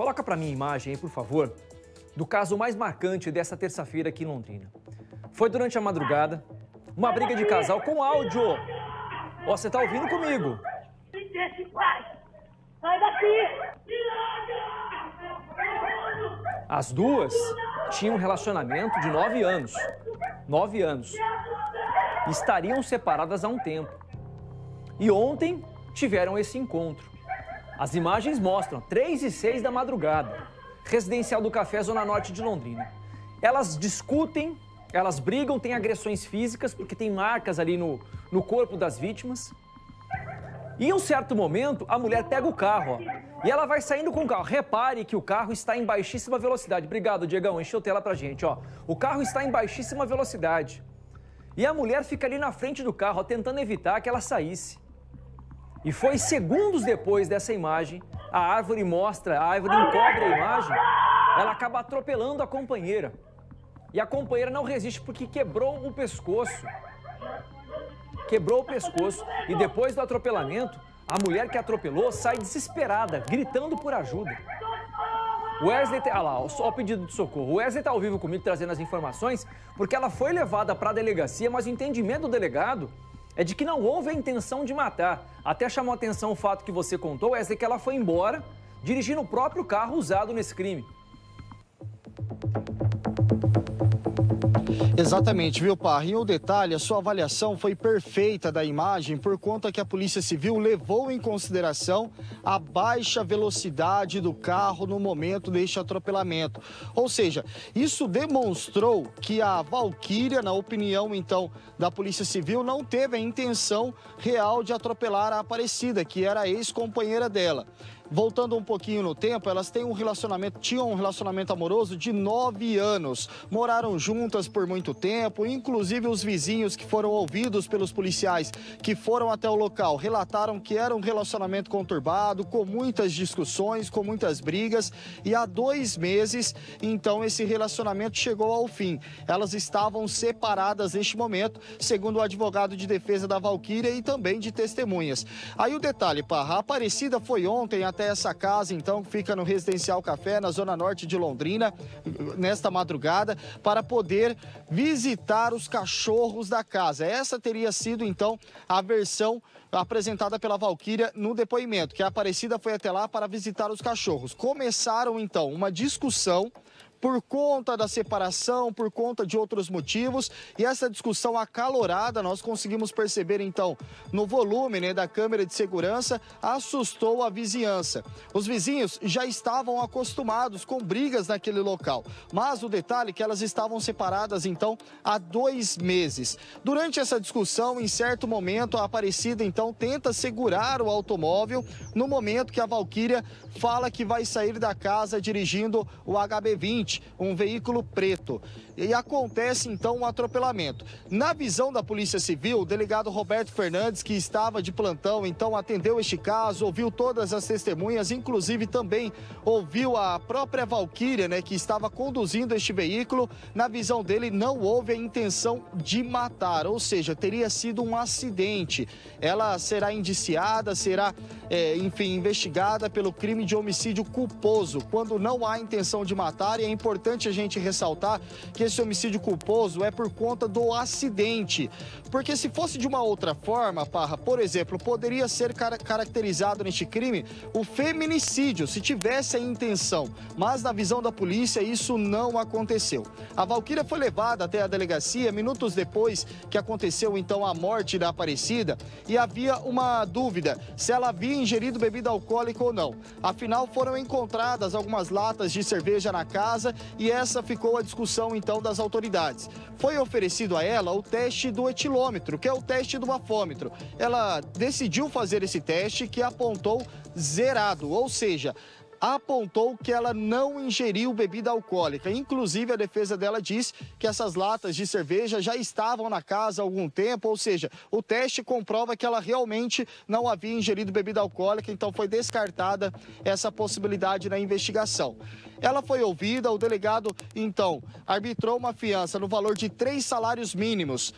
Coloca para mim a imagem aí, por favor, do caso mais marcante dessa terça-feira aqui em Londrina. Foi durante a madrugada, uma briga de casal com áudio. Ó, você tá ouvindo comigo? Sai daqui! As duas tinham um relacionamento de 9 anos. 9 anos. Estariam separadas há um tempo. E ontem tiveram esse encontro. As imagens mostram 3h06 da madrugada. Residencial do Café, Zona Norte de Londrina. Elas discutem, elas brigam, tem agressões físicas, porque tem marcas ali no corpo das vítimas. E em um certo momento, a mulher pega o carro, ó, e ela vai saindo com o carro. Repare que o carro está em baixíssima velocidade. Obrigado, Diegão, encheu a tela pra gente, ó. O carro está em baixíssima velocidade. E a mulher fica ali na frente do carro, ó, tentando evitar que ela saísse. E foi segundos depois dessa imagem, a árvore encobre a imagem, ela acaba atropelando a companheira. E a companheira não resiste porque quebrou o pescoço. Quebrou o pescoço e depois do atropelamento, a mulher que atropelou sai desesperada, gritando por ajuda. O Wesley, olha lá, só o pedido de socorro. O Wesley está ao vivo comigo trazendo as informações, porque ela foi levada para a delegacia, mas o entendimento do delegado é de que não houve a intenção de matar. Até chamou a atenção o fato que você contou, Wesley, que ela foi embora dirigindo o próprio carro usado nesse crime. Exatamente, viu, Parra? E o detalhe, a sua avaliação foi perfeita da imagem por conta que a Polícia Civil levou em consideração a baixa velocidade do carro no momento deste atropelamento. Ou seja, isso demonstrou que a Valquíria, na opinião, então, da Polícia Civil, não teve a intenção real de atropelar a Aparecida, que era a ex-companheira dela. Voltando um pouquinho no tempo, elas tinham um relacionamento amoroso de 9 anos. Moraram juntas por muito tempo, inclusive os vizinhos que foram ouvidos pelos policiais que foram até o local relataram que era um relacionamento conturbado, com muitas discussões, com muitas brigas. E há 2 meses, então, esse relacionamento chegou ao fim. Elas estavam separadas neste momento, segundo o advogado de defesa da Valquíria e também de testemunhas. Aí o detalhe, Parra, a Aparecida foi ontem até essa casa, então, que fica no Residencial Café, na Zona Norte de Londrina, nesta madrugada, para poder visitar os cachorros da casa. Essa teria sido, então, a versão apresentada pela Valquíria no depoimento, que a Aparecida foi até lá para visitar os cachorros. Começaram, então, uma discussão por conta da separação, por conta de outros motivos, e essa discussão acalorada, nós conseguimos perceber então no volume, né, da câmera de segurança, assustou a vizinhança. Os vizinhos já estavam acostumados com brigas naquele local, mas o detalhe é que elas estavam separadas então há 2 meses. Durante essa discussão, em certo momento, a Aparecida então tenta segurar o automóvel no momento que a Valquíria fala que vai sair da casa dirigindo o HB20, um veículo preto. E acontece então um atropelamento. Na visão da Polícia Civil, o delegado Roberto Fernandes, que estava de plantão, então atendeu este caso, ouviu todas as testemunhas, inclusive também ouviu a própria Valquíria, né, que estava conduzindo este veículo. Na visão dele, não houve a intenção de matar, ou seja, teria sido um acidente. Ela será indiciada, será, enfim, investigada pelo crime de homicídio culposo, quando não há intenção de matar. E é importante a gente ressaltar que esse homicídio culposo é por conta do acidente. Porque se fosse de uma outra forma, Parra, por exemplo, poderia ser caracterizado neste crime o feminicídio, se tivesse a intenção. Mas na visão da polícia, isso não aconteceu. A Valquíria foi levada até a delegacia minutos depois que aconteceu então a morte da Aparecida, e havia uma dúvida se ela havia ingerido bebida alcoólica ou não. Afinal, foram encontradas algumas latas de cerveja na casa e essa ficou a discussão então das autoridades. Foi oferecido a ela o teste do etilômetro, que é o teste do bafômetro. Ela decidiu fazer esse teste, que apontou zerado, ou seja, apontou que ela não ingeriu bebida alcoólica. Inclusive, a defesa dela diz que essas latas de cerveja já estavam na casa há algum tempo, ou seja, o teste comprova que ela realmente não havia ingerido bebida alcoólica, então foi descartada essa possibilidade na investigação. Ela foi ouvida, o delegado, então, arbitrou uma fiança no valor de 3 salários mínimos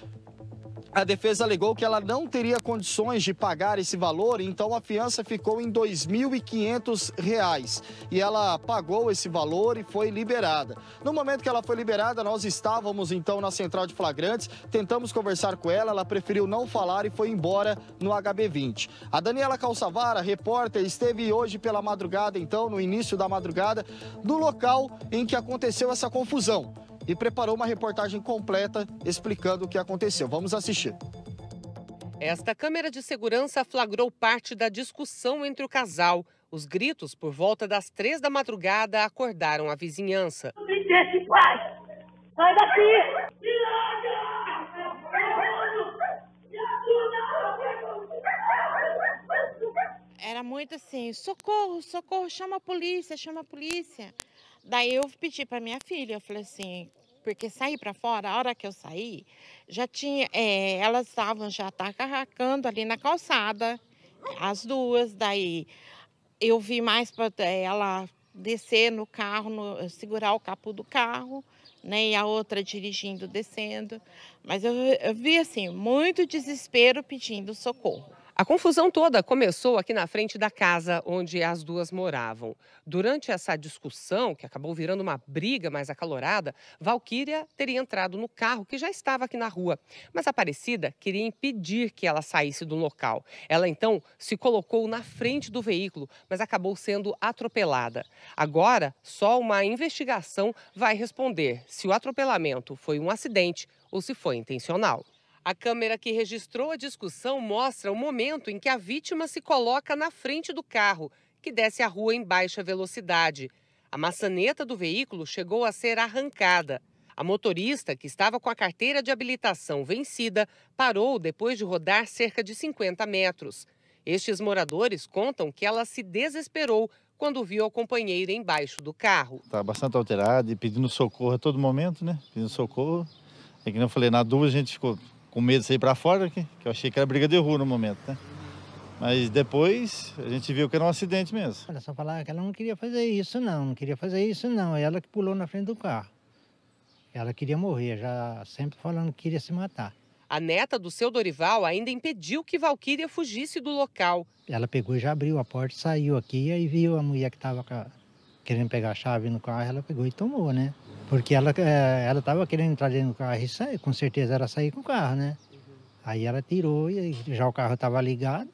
A defesa alegou que ela não teria condições de pagar esse valor, então a fiança ficou em R$ 2.500. E ela pagou esse valor e foi liberada. No momento que ela foi liberada, nós estávamos então na central de flagrantes, tentamos conversar com ela, ela preferiu não falar e foi embora no HB20. A Daniela Calçavara, repórter, esteve hoje pela madrugada, então, no início da madrugada, no local em que aconteceu essa confusão. E preparou uma reportagem completa explicando o que aconteceu. Vamos assistir. Esta câmera de segurança flagrou parte da discussão entre o casal. Os gritos por volta das 3 da madrugada acordaram a vizinhança. Esse pai! Sai daqui! Era muito assim, socorro, socorro, chama a polícia, chama a polícia. Daí eu pedi para minha filha, eu falei assim, porque saí para fora, a hora que eu saí, já tinha, elas estavam já carracando ali na calçada, as duas, daí eu vi mais para ela descer no carro, segurar o capô do carro, né, e a outra dirigindo, descendo, mas eu vi assim, muito desespero pedindo socorro. A confusão toda começou aqui na frente da casa onde as duas moravam. Durante essa discussão, que acabou virando uma briga mais acalorada, Valquíria teria entrado no carro que já estava aqui na rua. Mas a Aparecida queria impedir que ela saísse do local. Ela então se colocou na frente do veículo, mas acabou sendo atropelada. Agora, só uma investigação vai responder se o atropelamento foi um acidente ou se foi intencional. A câmera que registrou a discussão mostra o momento em que a vítima se coloca na frente do carro, que desce a rua em baixa velocidade. A maçaneta do veículo chegou a ser arrancada. A motorista, que estava com a carteira de habilitação vencida, parou depois de rodar cerca de 50 metros. Estes moradores contam que ela se desesperou quando viu a companheira embaixo do carro. Estava bastante alterada e pedindo socorro a todo momento, né? Pedindo socorro. É que eu falei, na dúvida a gente ficou com medo de sair para fora, que eu achei que era briga de rua no momento, né? Mas depois a gente viu que era um acidente mesmo. Ela só falava que ela não queria fazer isso não queria fazer isso não. Ela que pulou na frente do carro. Ela queria morrer, já sempre falando que queria se matar. A neta do seu Dorival ainda impediu que Valquíria fugisse do local. Ela pegou e já abriu a porta, saiu aqui, aí viu a mulher que estava querendo pegar a chave no carro, ela pegou e tomou, né? Porque ela estava querendo entrar dentro do carro e sair, com certeza era sair com o carro, né? Aí ela tirou, e já o carro estava ligado,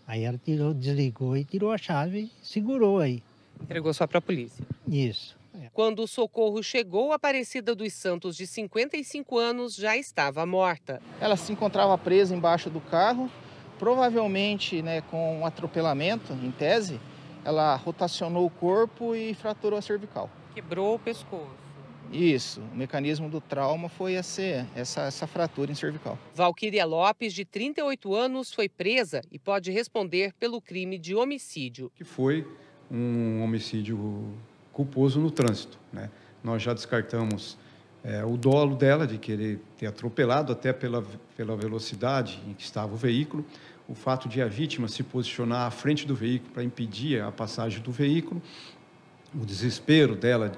aí ela tirou, desligou e tirou a chave e segurou aí. Entregou só para a polícia. Isso. Quando o socorro chegou, a Aparecida dos Santos, de 55 anos, já estava morta. Ela se encontrava presa embaixo do carro, provavelmente, né, com um atropelamento, em tese, ela rotacionou o corpo e fraturou a cervical. Quebrou o pescoço. Isso, o mecanismo do trauma foi essa fratura em cervical. Valquíria Lopes, de 38 anos, foi presa e pode responder pelo crime de homicídio. Que foi um homicídio culposo no trânsito, né? Nós já descartamos o dolo dela de querer ter atropelado, até pela velocidade em que estava o veículo, o fato de a vítima se posicionar à frente do veículo para impedir a passagem do veículo, o desespero dela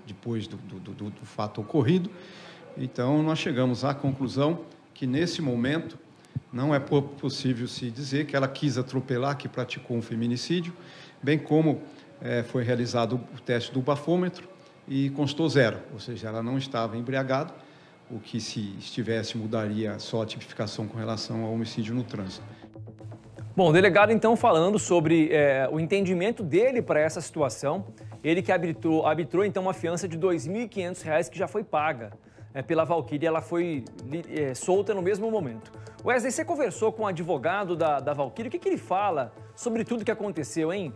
depois do fato ocorrido. Então, nós chegamos à conclusão que, nesse momento, não é possível se dizer que ela quis atropelar, que praticou um feminicídio, bem como foi realizado o teste do bafômetro e constou 0, ou seja, ela não estava embriagada, o que, se estivesse, mudaria só a tipificação com relação ao homicídio no trânsito. Bom, o delegado então falando sobre o entendimento dele para essa situação, ele que arbitrou então uma fiança de R$ 2.500 que já foi paga pela Valquíria, ela foi solta no mesmo mommo. Wesley, você conversou com o advogado da Valquíria, o que ele fala sobre tudo que aconteceu, hein?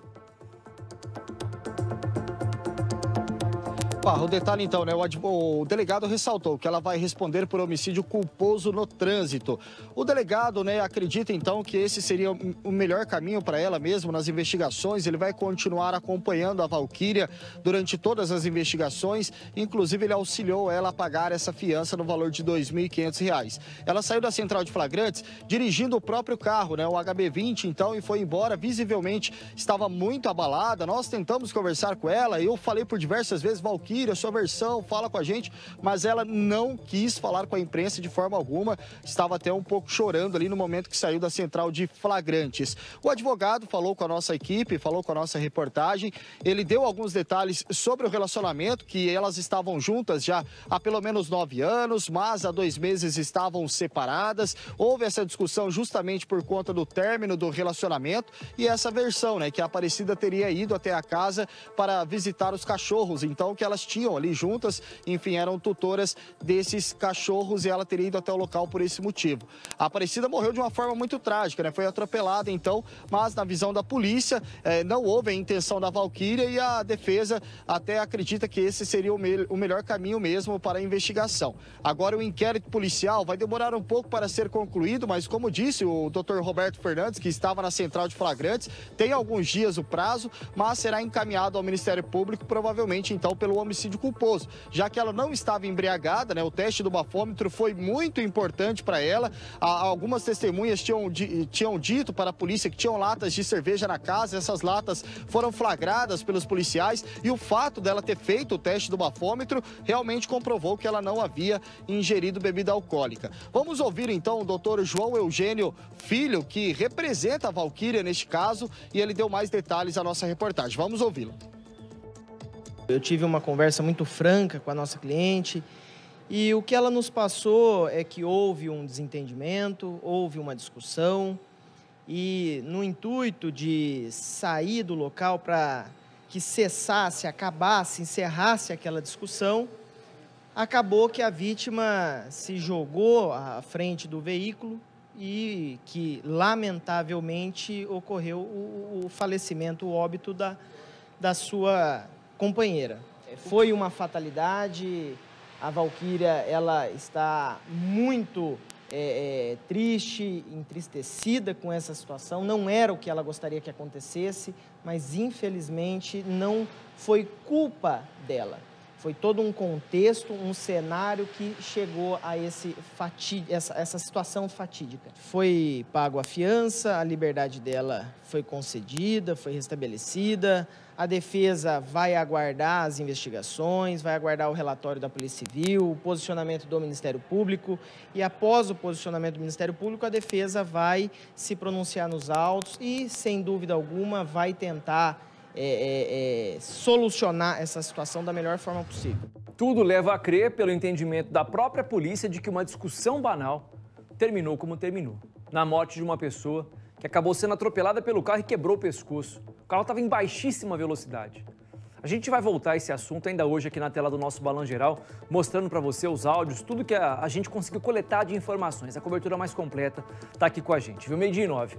O detalhe então, né? O delegado ressaltou que ela vai responder por homicídio culposo no trânsito. O delegado, né, acredita então que esse seria o melhor caminho para ela mesmo nas investigações. Ele vai continuar acompanhando a Valquíria durante todas as investigações. Inclusive, ele auxiliou ela a pagar essa fiança no valor de R$ 2.500. Ela saiu da central de flagrantes dirigindo o próprio carro, né, o HB20, então, e foi embora. Visivelmente estava muito abalada. Nós tentamos conversar com ela. Eu falei por diversas vezes, Valquíria, Valquíria, sua versão, fala com a gente, mas ela não quis falar com a imprensa de forma alguma, estava até um pouco chorando ali no momento que saiu da central de flagrantes. O advogado falou com a nossa equipe, falou com a nossa reportagem, ele deu alguns detalhes sobre o relacionamento, que elas estavam juntas já há pelo menos 9 anos, mas há 2 meses estavam separadas. Houve essa discussão justamente por conta do término do relacionamento e essa versão, né, que a Aparecida teria ido até a casa para visitar os cachorros, então que elas tinham ali juntas, enfim, eram tutoras desses cachorros e ela teria ido até o local por esse motivo. A Aparecida morreu de uma forma muito trágica, né, foi atropelada então, mas na visão da polícia não houve a intenção da Valquíria e a defesa até acredita que esse seria o melhor caminho mesmo para a investigação. Agora o inquérito policial vai demorar um pouco para ser concluído, mas como disse o Dr. Roberto Fernandes, que estava na central de flagrantes, tem alguns dias o prazo, mas será encaminhado ao Ministério Público, provavelmente então pelo homicídio culposo, já que ela não estava embriagada, né? O teste do bafômetro foi muito importante para ela. Algumas testemunhas tinham dito para a polícia que tinham latas de cerveja na casa, essas latas foram flagradas pelos policiais e o fato dela ter feito o teste do bafômetro realmente comprovou que ela não havia ingerido bebida alcoólica. Vamos ouvir então o doutor João Eugênio Filho, que representa a Valquíria neste caso, e ele deu mais detalhes à nossa reportagem. Vamos ouvi-lo. Eu tive uma conversa muito franca com a nossa cliente e o que ela nos passou é que houve um desentendimento, houve uma discussão e no intuito de sair do local para que cessasse, acabasse, encerrasse aquela discussão, acabou que a vítima se jogou à frente do veículo e que, lamentavelmente, ocorreu o falecimento, o óbito da sua companheira. Foi uma fatalidade, a Valquíria ela está muito triste, entristecida com essa situação, não era o que ela gostaria que acontecesse, mas infelizmente não foi culpa dela. Foi todo um contexto, um cenário que chegou a essa situação fatídica. Foi pago a fiança, a liberdade dela foi concedida, foi restabelecida. A defesa vai aguardar as investigações, vai aguardar o relatório da Polícia Civil, o posicionamento do Ministério Público e após o posicionamento do Ministério Público, a defesa vai se pronunciar nos autos e, sem dúvida alguma, vai tentar solucionar essa situação da melhor forma possível. Tudo leva a crer, pelo entendimento da própria polícia, de que uma discussão banal terminou como terminou. Na morte de uma pessoa que acabou sendo atropelada pelo carro e quebrou o pescoço. O carro estava em baixíssima velocidade. A gente vai voltar a esse assunto ainda hoje aqui na tela do nosso Balanço Geral, mostrando para você os áudios, tudo que a gente conseguiu coletar de informações. A cobertura mais completa está aqui com a gente, viu? 12:09.